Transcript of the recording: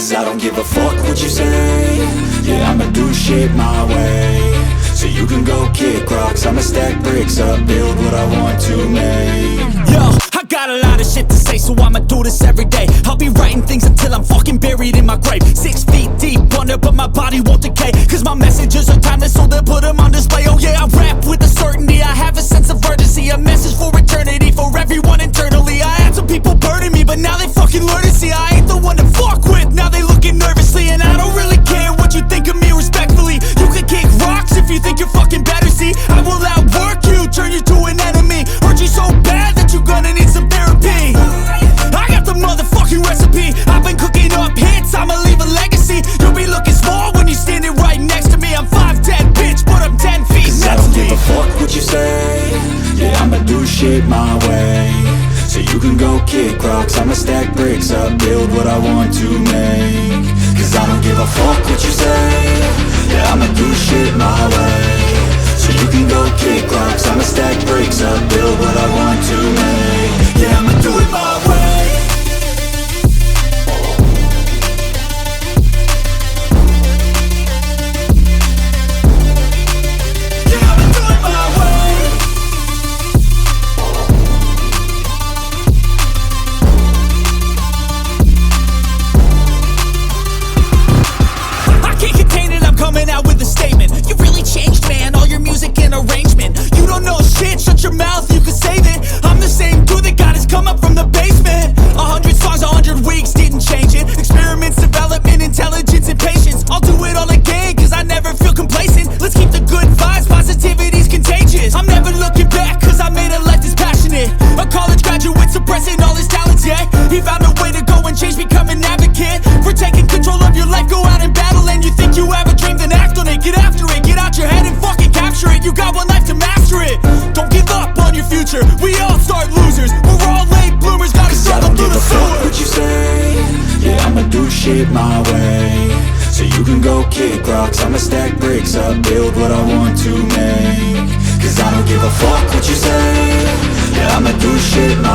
Cause I don't give a fuck what you say. Yeah, I'ma do shit my way. So you can go kick rocks, I'ma stack bricks up, build what I want to make. Yo, I got a lot of shit to say, so I'ma do this every day. I'll be writing things until I'm fucking buried in my grave. 6 feet deep under, but my body won't decay. Cause my messages are timeless, so they'll put them on display. Oh yeah, I rap with a certainty, I have a sense of urgency. A message for eternity, for everyone internally. I had some people burning me, but now they fucking learn to see I ain't the one to fuck with, now they looking nervously. And I don't really care what you think of me, respectfully. You can kick rocks if you think you're fucking better, see. I will outwork you, turn you to an enemy. Hurt you so bad that you're gonna need some therapy. I got the motherfucking recipe, I've been cooking up hits, I'ma leave a legacy. You'll be looking small when you're standing right next to me. I'm 5'10", bitch, but I'm 10 feet Cause next I don't to me. give a fuck what you say. Yeah, I'ma do shit my way. So you can go kick rocks, I'ma stack bricks up, build what I want to make. Cause I don't give a fuck what you say. Yeah, I'ma do shit my way. So you can go kick rocks, I'ma stack bricks up, build what I want to make. Yeah, I'ma do it my way. Coming out with a statement. You really changed, man, all your music and arrangement. You don't know shit, shut your mouth, you can save it. I'm the same dude that got his come up from the basement. 100 songs, 100 weeks, didn't change it. Experiments, development, intelligence, and patience. I'll do it all again, cause I never feel complacent. Let's keep the good vibes, positivity's contagious. I'm never looking back, cause I made a life that's passionate. A college graduate suppressing all his talents, yeah. He found a way to go and change, become an advocate. For taking control of your life, go out and battle. And you think you have a dream, then act on it. Get after it, get out your head and fucking capture it. You got one life to master it. Don't give up on your future, we all start losers. We're all late bloomers, gotta struggle through the sewer. What you say? Yeah, I'ma do shit my way. So you can go kick rocks, I'ma stack bricks up, build what I want to make. Cause I don't give a fuck what you say. Yeah, I'ma do shit my